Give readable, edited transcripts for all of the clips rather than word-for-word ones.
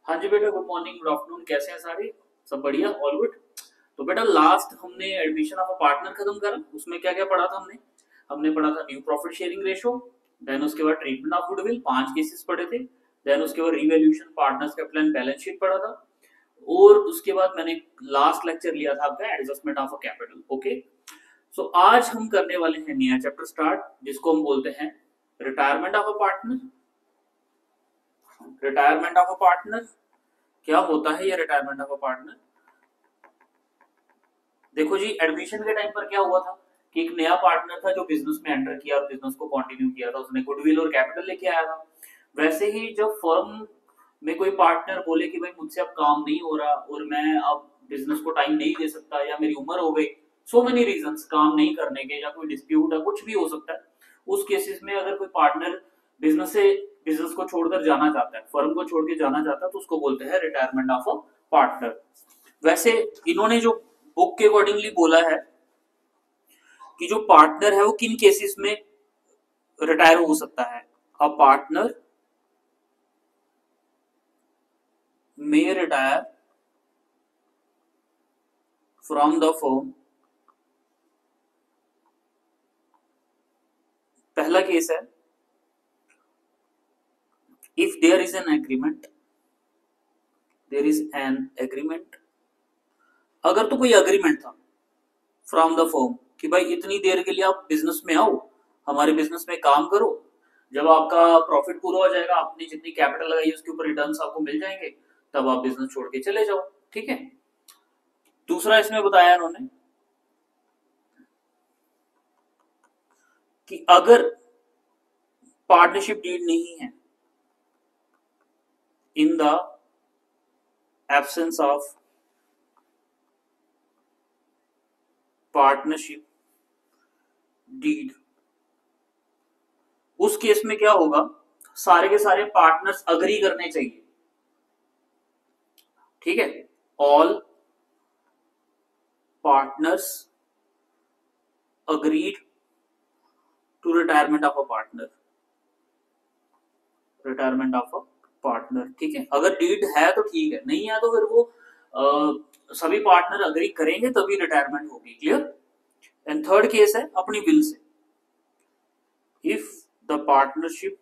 हाँ जी बेटा, good morning, good afternoon. कैसे हैं सारे? सब बढ़िया, ऑल गुड। तो बेटा लास्ट हमने एडमिशन ऑफ अ पार्टनर खत्म करा। उसमें क्या क्या पढ़ा था हमने? हमने पढ़ा था new profit sharing ratio. Then उसके बाद ट्रीटमेंट ऑफ गुडविल, 5 केसेस पढ़े थे। देन उसके बाद revaluation, partners capital and balance sheet पढ़ा था। और उसके बाद मैंने लास्ट लेक्चर लिया था आपका adjustment of a capital. Okay. So आज हम करने वाले हैं नया चैप्टर स्टार्ट, जिसको हम बोलते हैं retirement of a partner. Retirement of a partner क्या होता है? ये रिटायरमेंट ऑफ अ पार्टनर, देखो जी, एडमिशन के टाइम पर क्या हुआ था कि एक नया पार्टनर था जो बिजनेस में एंटर किया और बिजनेस को कंटिन्यू किया था। उसने गुडविल और कैपिटल लेके आया था। वैसे ही जब फर्म में कोई पार्टनर बोले कि भाई मुझसे अब काम नहीं हो रहा और मैं अब बिजनेस को टाइम नहीं दे सकता, या मेरी उम्र हो गई, सो मेनी रीजंस काम नहीं करने के, या कोई डिस्प्यूट है, कुछ भी हो सकता है। उस केसेस में अगर कोई पार्टनर बिजनेस को छोड़कर जाना चाहता है, फर्म को छोड़ के जाना चाहता है, तो उसको बोलते हैं रिटायरमेंट ऑफ अ पार्टनर। वैसे इन्होंने जो बुक के अकॉर्डिंगली बोला है कि जो पार्टनर है वो किन केसेस में रिटायर हो सकता है। A partner may retire from the firm. पहला केस है if there is an agreement, there is an agreement. अगर तो कोई एग्रीमेंट था फ्रॉम द फर्म कि भाई इतनी देर के लिए आप बिजनेस में आओ, हमारे बिजनेस में काम करो, जब आपका प्रॉफिट पूरा हो जाएगा, आपने जितनी कैपिटल लगाई है उसके ऊपर रिटर्न्स आपको मिल जाएंगे, तब आप बिजनेस छोड़ के चले जाओ। ठीक है। दूसरा इसमें बताया उन्होंने कि अगर पार्टनरशिप डीड नहीं है, in the absence of partnership deed, उस केस में क्या होगा, सारे के सारे पार्टनर्स अग्री करने चाहिए। ठीक है। All partners agreed to retirement of a partner. Retirement of a partner. ठीक है। अगर डीड है तो ठीक है, नहीं है तो फिर वो सभी पार्टनर अग्री करेंगे तभी रिटायरमेंट होगी। क्लियर। एंड थर्ड केस है अपनी विल से। If the partnership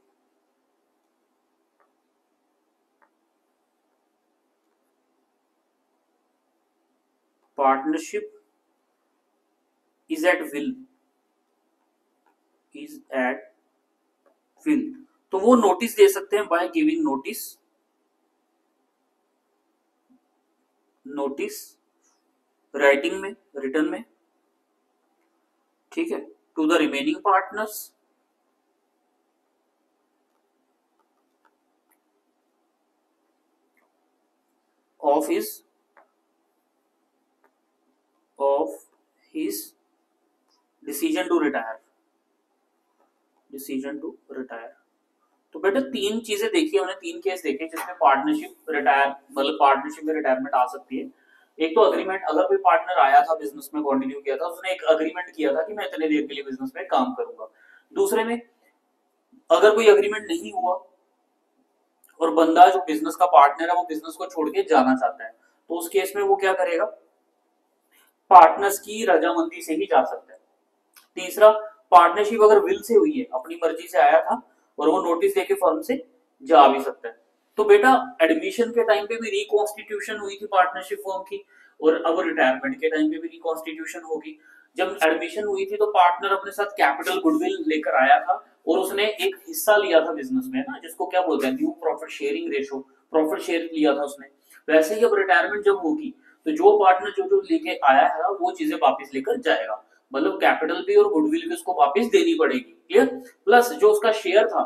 partnership is at will, is at will, तो वो नोटिस दे सकते हैं by giving notice, notice writing में, रिटर्न में। ठीक है। To the remaining partners of his decision to retire, decision to retire. तो बेटा तीन चीजें देखी हमने, तीन केस देखे जिसमें पार्टनरशिप रिटायर, मतलब पार्टनरशिप में रिटायरमेंट आ सकती है। एक तो अग्रीमेंट, अगर कोई पार्टनर आया था बिजनेस में कंटिन्यू किया था, उसने एक अग्रीमेंट किया था कि मैं इतने देर के लिए बिजनेस में काम करूंगा। दूसरे में अगर कोई अग्रीमेंट नहीं हुआ और बंदा जो बिजनेस का पार्टनर है वो बिजनेस को छोड़ के जाना चाहता है, तो उस केस में वो क्या करेगा, पार्टनर्स की रजामंदी से ही जा सकता है। तीसरा, पार्टनरशिप अगर विल से हुई है, अपनी मर्जी से आया था और वो नोटिस देके फर्म से जा भी सकता है। तो बेटा एडमिशन के टाइम पे भी रिकॉन्स्टिट्यूशन हुई थी पार्टनरशिप फर्म की, और अब रिटायरमेंट के टाइम पे भी रिकॉन्स्टिट्यूशन होगी। जब एडमिशन हुई थी तो पार्टनर अपने साथ कैपिटल गुडविल लेकर आया था और उसने एक हिस्सा लिया था बिजनेस में ना, जिसको क्या बोलते हैं, new profit sharing ratio, profit share लिया था उसने। वैसे ही अब रिटायरमेंट जब होगी तो जो पार्टनर जो जो लेके आया है वो चीजें वापस लेकर जाएगा, मतलब कैपिटल भी और गुडविल भी उसको वापस देनी पड़ेगी। क्लियर। प्लस जो उसका शेयर था,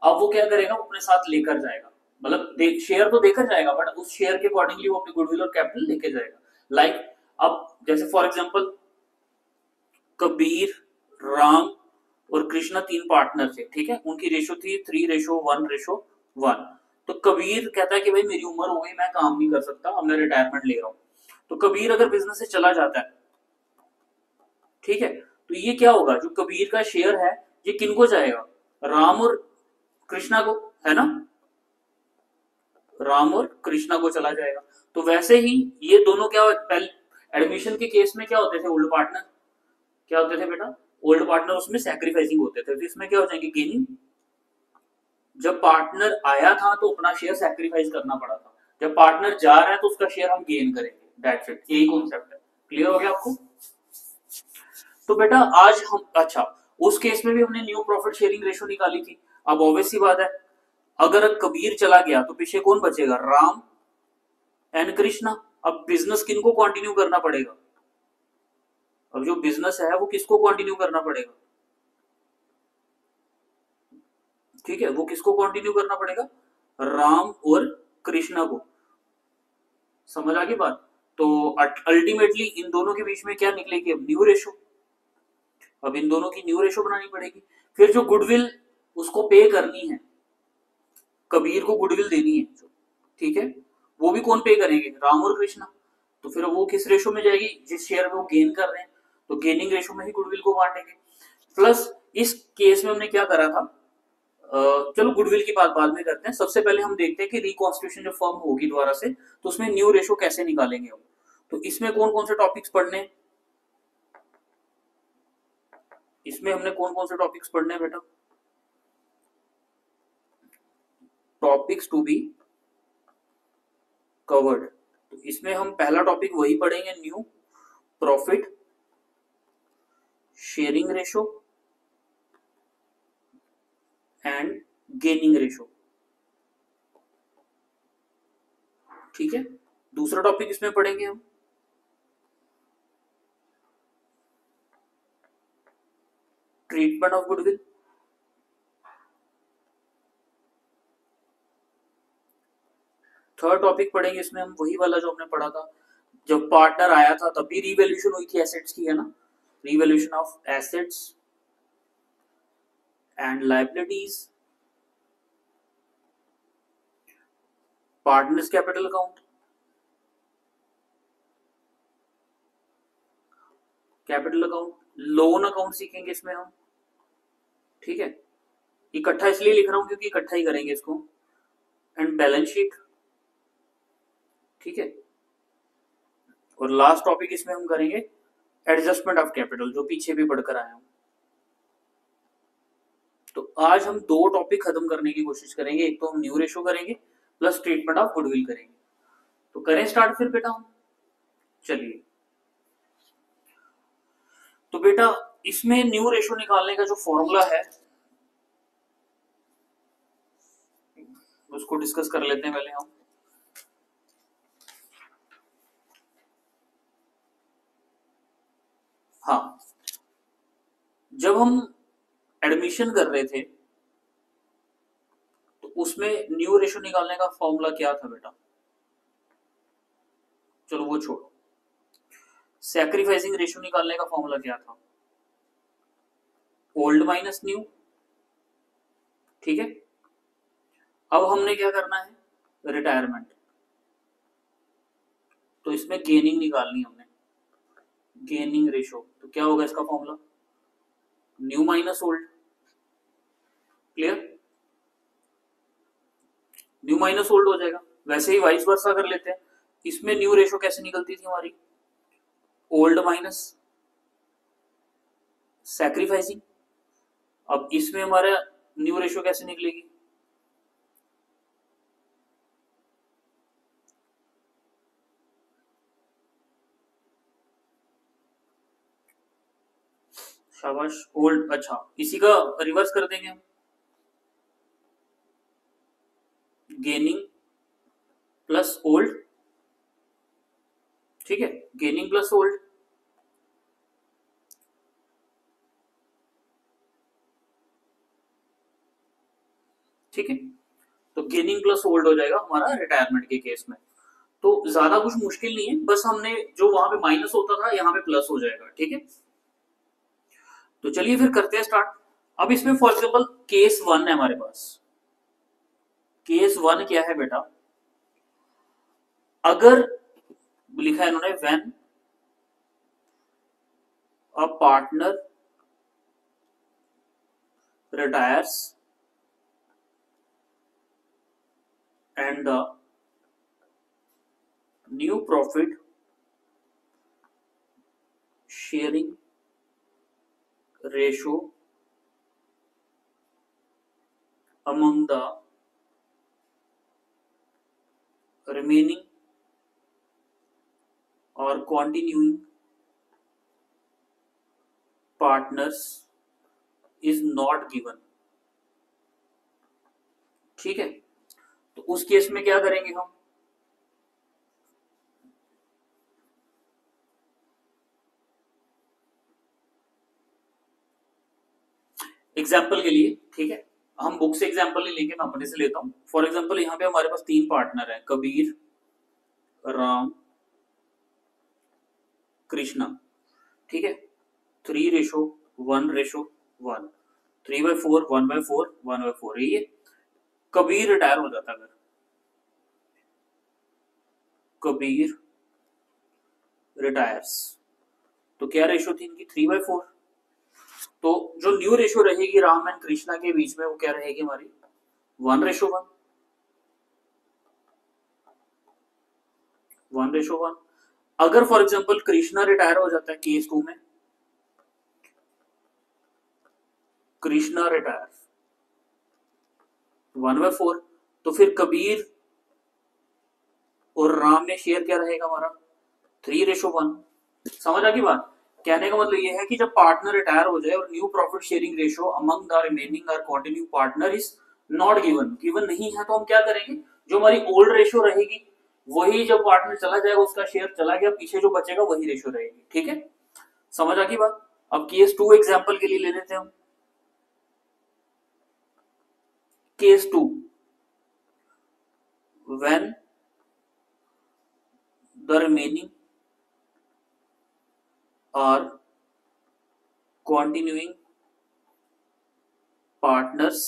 अब वो क्या करेगा, वो अपने साथ लेकर जाएगा, मतलब शेयर तो देकर जाएगा बट उस शेयर के अकॉर्डिंगली वो अपनी गुडविल और कैपिटल लेके जाएगा। लाइक अब जैसे फॉर एग्जांपल कबीर, राम और कृष्णा तीन पार्टनर थे। ठीक है। उनकी रेशो थी 3:1:1। तो कबीर कहता है कि भाई मेरी उम्र हो गई, मैं काम नहीं कर सकता, अब मैं रिटायरमेंट ले रहा हूं। तो कबीर अगर बिजनेस से चला जाता है, ठीक है, तो ये क्या होगा, जो कबीर का शेयर है ये किनको जाएगा, राम और कृष्णा को, है ना। राम और कृष्णा को चला जाएगा। तो वैसे ही ये दोनों क्या, पहले एडमिशन के केस में क्या होते थे, ओल्ड पार्टनर क्या होते थे बेटा, ओल्ड पार्टनर उसमें सैक्रिफाइसिंग होते थे, तो इसमें क्या हो जाएंगे, गेनिंग। जब पार्टनर आया था तो अपना शेयर सैक्रिफाइस करना पड़ा था, जब पार्टनर जा रहा है तो उसका शेयर हम गेन करेंगे, दैट्स इट, यही कॉन्सेप्ट है। क्लियर हो गया आपको? तो बेटा आज हम, अच्छा, उस केस में भी हमने न्यू प्रॉफिट शेयरिंग रेशो निकाली थी। अब ऑब्वियस सी बात है, अगर कबीर चला गया तो पीछे कौन बचेगा, राम एंड कृष्णा। अब बिजनेस किनको कंटिन्यू करना पड़ेगा, अब जो बिजनेस है वो किसको कंटिन्यू करना पड़ेगा, ठीक है, वो किसको कंटिन्यू करना पड़ेगा, राम और कृष्णा को। समझ आ गई बात? तो अल्टीमेटली इन दोनों के बीच में क्या निकलेगी, अब न्यू रेशो। अब इन दोनों की न्यू रेशो बनानी पड़ेगी। फिर जो गुडविल उसको पे करनी है, कबीर को गुडविल देनी है, ठीक है, वो भी कौन पे करेंगे, राम और कृष्णा। तो फिर वो किस रेशो में जाएगी, जिस शेयर में वो गेन कर रहे हैं, तो गेनिंग रेशो में ही गुडविल को बांटेंगे। प्लस इस केस में हमने क्या करा था, चलो गुडविल की बात बाद में करते हैं, सबसे पहले हम देखते हैं कि रिकॉन्स्टिट्यूशन जब फर्म होगी दोबारा से तो उसमें न्यू रेशो कैसे निकालेंगे हम। तो इसमें कौन कौन से टॉपिक्स पढ़ने हैं, इसमें हमने कौन कौन से टॉपिक्स पढ़ने हैं बेटा, टॉपिक्स टू बी कवर्ड। तो इसमें हम पहला टॉपिक वही पढ़ेंगे, new profit sharing ratio and gaining ratio, ठीक है। दूसरा टॉपिक इसमें पढ़ेंगे हम treatment of goodwill. Third topic पढ़ेंगे इसमें हम वही वाला जो हमने पढ़ा था, जब पार्टनर आया था तब भी रिवैल्यूएशन हुई थी एसेट्स की, है ना, revaluation of assets and liabilities, partners capital account, capital account, loan account सीखेंगे इसमें हम, ठीक है, इकट्ठा इसलिए लिख रहा हूं क्योंकि इकट्ठा ही करेंगे इसको, एंड बैलेंस शीट, ठीक है। और लास्ट टॉपिक इसमें हम करेंगे एडजस्टमेंट ऑफ कैपिटल, जो पीछे भी पढ़कर आए हम। तो आज हम दो टॉपिक खत्म करने की कोशिश करेंगे, एक तो हम न्यू रेशो करेंगे प्लस ट्रीटमेंट ऑफ गुडविल करेंगे। तो करें स्टार्ट फिर बेटा हम, चलिए। तो बेटा इसमें न्यू रेशो निकालने का जो फॉर्मूला है उसको डिस्कस कर लेते हैं पहले हम। हाँ, जब हम एडमिशन कर रहे थे तो उसमें न्यू रेशो निकालने का फॉर्मूला क्या था बेटा, चलो वो छोड़ो, सैक्रिफाइसिंग रेशो निकालने का फॉर्मूला क्या था, ओल्ड माइनस न्यू, ठीक है। अब हमने क्या करना है, रिटायरमेंट, तो इसमें गेनिंग निकालनी है हमने, गेनिंग रेशो, तो क्या होगा इसका formula, new minus old, clear, new minus old हो जाएगा। वैसे ही वाइस वर्सा कर लेते हैं, इसमें न्यू रेशो कैसे निकलती थी हमारी, ओल्ड माइनस सैक्रिफाइसिंग। अब इसमें हमारा न्यू रेशो कैसे निकलेगी, शाबाश, ओल्ड, अच्छा इसी का रिवर्स कर देंगे हम, गेनिंग प्लस ओल्ड, ठीक है, गेनिंग प्लस ओल्ड, ठीक है। तो गेनिंग प्लस ओल्ड हो जाएगा हमारा रिटायरमेंट के केस में। तो ज्यादा कुछ मुश्किल नहीं है, बस हमने जो वहां पे माइनस होता था यहाँ पे प्लस हो जाएगा, ठीक है। तो चलिए फिर करते हैं स्टार्ट। अब इसमें फॉर एग्जाम्पल केस वन है हमारे पास, केस वन क्या है बेटा, अगर लिखा है इन्होंने when a partner retires and the new profit sharing ratio among the remaining or continuing partners is not given। ठीक है, तो उस केस में क्या करेंगे हम, एग्जाम्पल के लिए, ठीक है, हम बुक से एग्जाम्पल नहीं लेंगे, मैं अपने से लेता हूं। फॉर एग्जाम्पल यहाँ पे हमारे पास 3 पार्टनर हैं, कबीर, राम, कृष्णा। ठीक है, 3:1:1, 3/4, 1/4, 1/4, यही है। कबीर रिटायर हो जाता है, अगर कबीर रिटायर्स तो क्या रेशो थी इनकी, 3/4। तो जो न्यू रेशो रहेगी राम एंड कृष्णा के बीच में, वो क्या रहेगी हमारी, 1:1, 1:1। अगर फॉर एग्जांपल कृष्णा रिटायर हो जाता है केस 2 में, कृष्णा रिटायर 1/4, तो फिर कबीर और राम में शेयर क्या रहेगा हमारा, 3:1। समझ आ गई बात। कहने का मतलब ये है कि जब पार्टनर रिटायर हो जाए और new profit sharing ratio among the remaining और continue partner is not given, given नहीं है, तो हम क्या करेंगे, जो हमारी ओल्ड रेशो रहेगी वही, जब पार्टनर चला जाएगा उसका शेयर चला गया, पीछे जो बचेगा वही रेशो रहेगी। ठीक है, समझ आ गई बात। अब केस 2 एग्जांपल के लिए ले लेते हैं हम। केस 2, व्हेन द रिमेनिंग और continuing partners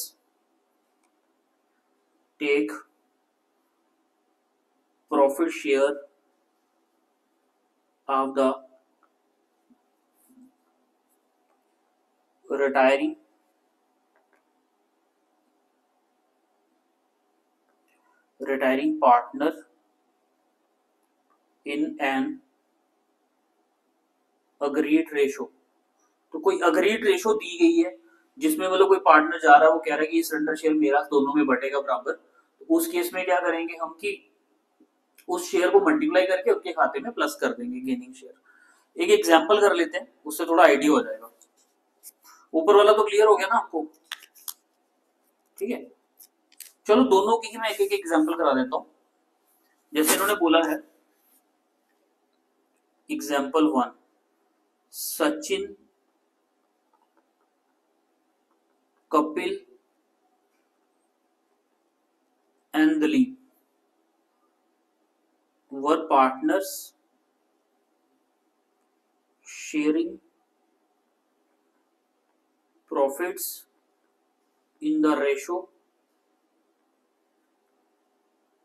take profit share of the retiring partner in an agreed ratio। तो कोई अग्रीड रेशो दी गई है जिसमें मतलब कोई पार्टनर जा रहा है, वो कह रहा है कि सरेंडर शेयर मेरा, दोनों में बटेगा बराबर। तो उस केस में क्या करेंगे हम कि उस शेयर को मल्टीप्लाई करके उसके खाते में प्लस कर देंगे गेनिंग शेयर। एक एग्जांपल कर लेते हैं, उससे थोड़ा आइडिया हो जाएगा। ऊपर वाला तो क्लियर हो गया ना आपको, ठीक है। चलो दोनों की ही मैं एक एक एग्जांपल करा देता हूं। जैसे इन्होंने बोला है example 1, Sachin, Kapil and Dilip were partners sharing profits in the ratio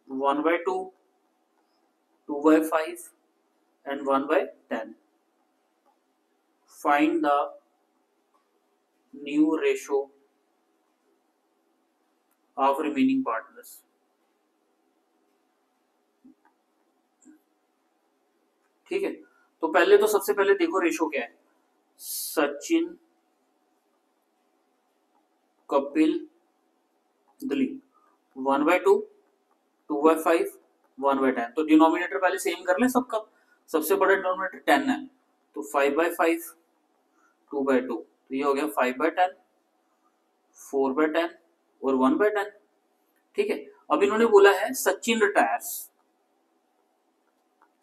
1/2, 2/5 and 1/10. Find the new ratio of remaining partners। ठीक है, तो पहले तो सबसे पहले देखो रेशो क्या है, सचिन, कपिल, दिलीप, 1/2, 2/5, 1/10। तो डिनोमिनेटर पहले सेम कर ले सबका, सबसे बड़ा डिनोमिनेटर 10 है, तो 5/5, 2/2, तो ये हो गया 5/10, 4/10 और 1/10। ठीक है, अब इन्होंने बोला है सचिन रिटायर्स,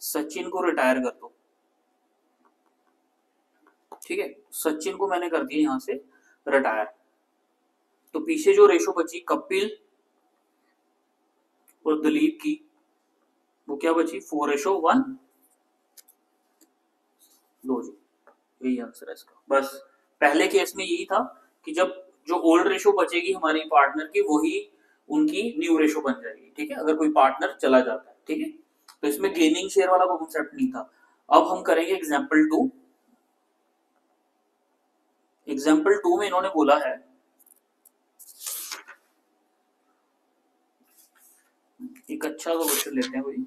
सचिन को रिटायर कर दो। ठीक है, सचिन को मैंने कर दिया यहां से रिटायर, तो पीछे जो रेशो बची कपिल और दिलीप की, वो क्या बची, 4:1, दो जी, यही आंसर है इसका। बस पहले केस में यही था कि जब जो ओल्ड रेशो बचेगी हमारी पार्टनर की, वही उनकी न्यू रेशो बन जाएगी। ठीक है, अगर कोई पार्टनर चला जाता है। ठीक है, तो इसमें गेनिंग शेयर वाला कॉन्सेप्ट नहीं था। अब हम करेंगे एग्जाम्पल 2। एग्जाम्पल 2 में इन्होंने बोला है, एक अच्छा सा क्वेश्चन लेते हैं कोई,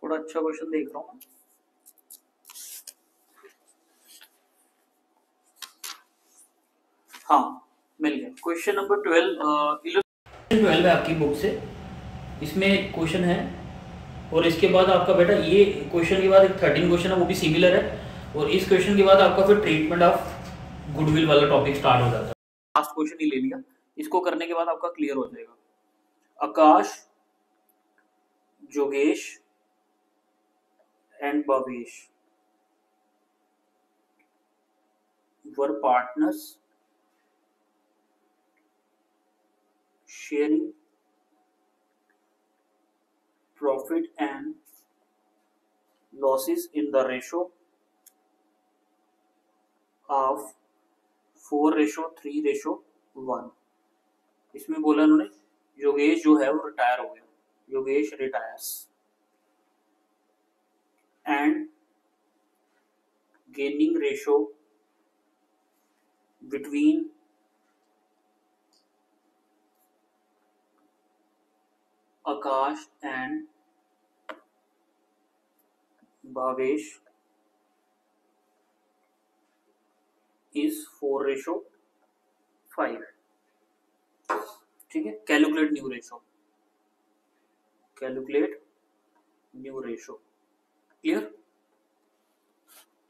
थोड़ा अच्छा क्वेश्चन देख रहा हूँ। हाँ मिल गया क्वेश्चन नंबर 12 है आपकी बुक से। इसमें क्वेश्चन है और इसके बाद आपका बेटा ये क्वेश्चन के बाद एक 13 क्वेश्चन है वो भी सिमिलर है, और इस क्वेश्चन के बाद आपका फिर ट्रीटमेंट ऑफ गुडविल वाला टॉपिक स्टार्ट हो जाता है। लास्ट क्वेश्चन ही ले लिया, इसको करने के बाद आपका क्लियर हो जाएगा। आकाश, जोगेश and Bhavesh were partners sharing profit and losses in the ratio of 4:3:1। इसमें बोला उन्होंने योगेश जो है वो रिटायर हो गया, Yogesh retires and gaining ratio between Akash and Bhavesh is 4:5। ठीक है, calculate new ratio, calculate new ratio. Clear?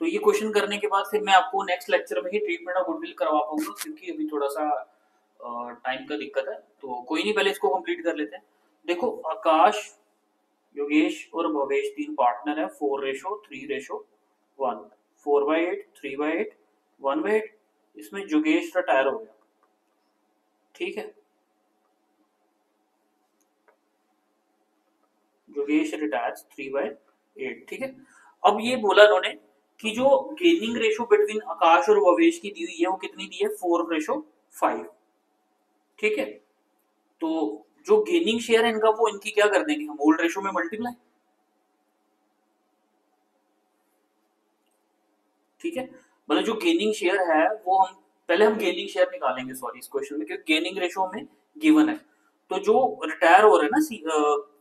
तो ये क्वेश्चन करने के बाद फिर मैं आपको नेक्स्ट लेक्चर में ही ट्रीटमेंट ऑफ गुडविल करवा पाऊंगा, क्योंकि अभी थोड़ा सा टाइम का दिक्कत है। तो कोई नहीं, पहले इसको कंप्लीट कर लेते हैं। देखो, आकाश, योगेश और भवेश 3 पार्टनर है, 4:3:1, 4/8, 3/8, 1/8। इसमें योगेश रिटायर हो गया। ठीक है, योगेश रिटायर्स 3/8। ठीक है, अब ये बोला उन्होंने कि जो गेनिंग रेशो बिटवीन आकाश और भवेश की दी हुई है वो कितनी दी है, 4:5। ठीक है, तो जो गेनिंग शेयर है इनका वो इनकी क्या कर देंगे हम, ओल्ड रेशो में मल्टीप्लाई। ठीक है, मतलब जो गेनिंग शेयर है वो हम पहले गेनिंग शेयर निकालेंगे, सॉरी, इस क्वेश्चन में, क्योंकि गेनिंग रेशो में गिवन है। तो जो रिटायर हो रहे हैं ना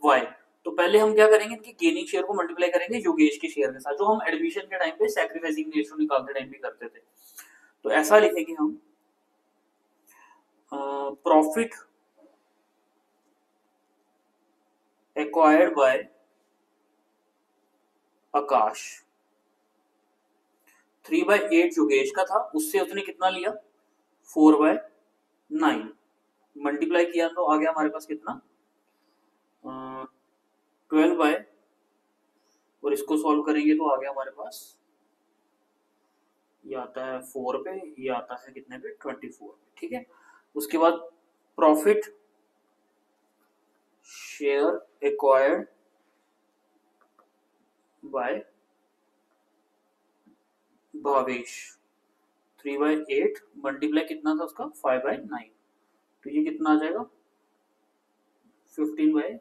वाई, तो पहले हम क्या करेंगे, इनकी गेनिंग शेयर को मल्टीप्लाई करेंगे योगेश के शेयर के साथ, जो हम एडमिशन के टाइम पे सैक्रिफाइसिंग रेशो निकालते टाइम भी करते थे। तो ऐसा लिखेंगे हम, प्रॉफिट एक्वायर्ड बाय आकाश 3/8 योगेश का था, उससे उसने कितना लिया, 4/9। मल्टीप्लाई किया तो आ गया हमारे पास कितना, 12 और इसको सॉल्व करेंगे तो आ गया हमारे पास, ये आता है 4 पे, ये आता है कितने पे, 24। ठीक है, उसके बाद profit share acquired by Bhavesh 3/8 multiply कितना था उसका, 5/9। तो ये कितना आ जाएगा, 15/2।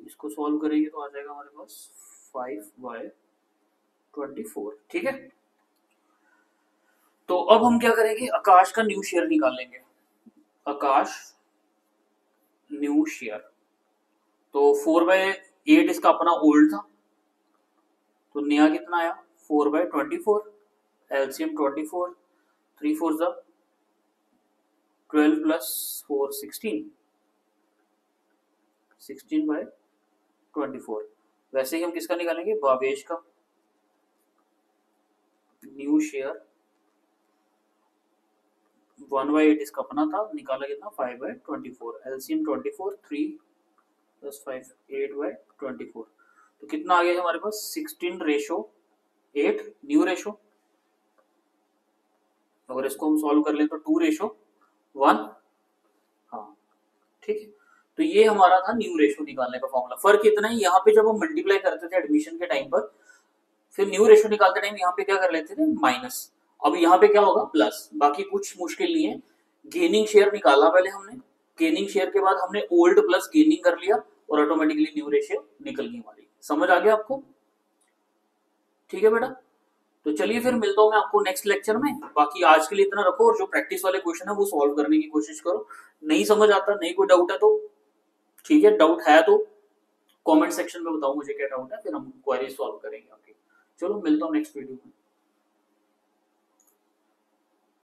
इसको सॉल्व करेंगे तो आ जाएगा हमारे पास 5/24। ठीक है, तो अब हम क्या करेंगे, आकाश का न्यू शेयर निकालेंगे। आकाश न्यू शेयर, तो 4/8 इसका अपना ओल्ड था, तो नया कितना आया, 4/24। LCM 24, 3 4 12 plus 4 16, 16/24। वैसे ही हम किसका निकालेंगे, भावेश का न्यू शेयर 1/8 इसका अपना था, निकाला कितना, 5/24। LCM 24, 3 plus 5 8/24। तो कितना आ गया हमारे पास, 16:8 न्यू रेशो। अगर इसको हम सॉल्व कर लें तो 2:1। हाँ ठीक है, तो ये हमारा था न्यू रेशो निकालने का फॉर्मूला। फर्क इतना ही, यहाँ पे जब हम मल्टीप्लाई करते थे एडमिशन के टाइम पर, फिर न्यू रेशो निकालते टाइम यहाँ पे क्या कर लेते थे, माइनस। अब यहाँ पे क्या होगा, प्लस। बाकी कुछ मुश्किल नहीं है। गेनिंग शेयर निकाला पहले हमने, गेनिंग शेयर के बाद हमने ओल्ड प्लस गेनिंग कर लिया, और ऑटोमेटिकली न्यू रेशियो निकल गई हमारी। समझ आ गया आपको? ठीक है बेटा, तो चलिए फिर मिलता हूं मैं आपको नेक्स्ट लेक्चर में। बाकी आज के लिए इतना रखो, और जो प्रैक्टिस वाले क्वेश्चन है वो सॉल्व करने की कोशिश करो। नहीं समझ आता, नहीं कोई डाउट है तो ठीक है, डाउट है तो कमेंट सेक्शन में बताओ मुझे क्या डाउट है, फिर हम क्वेरी सॉल्व करेंगे आपकी। चलो मिलता हूँ नेक्स्ट वीडियो में।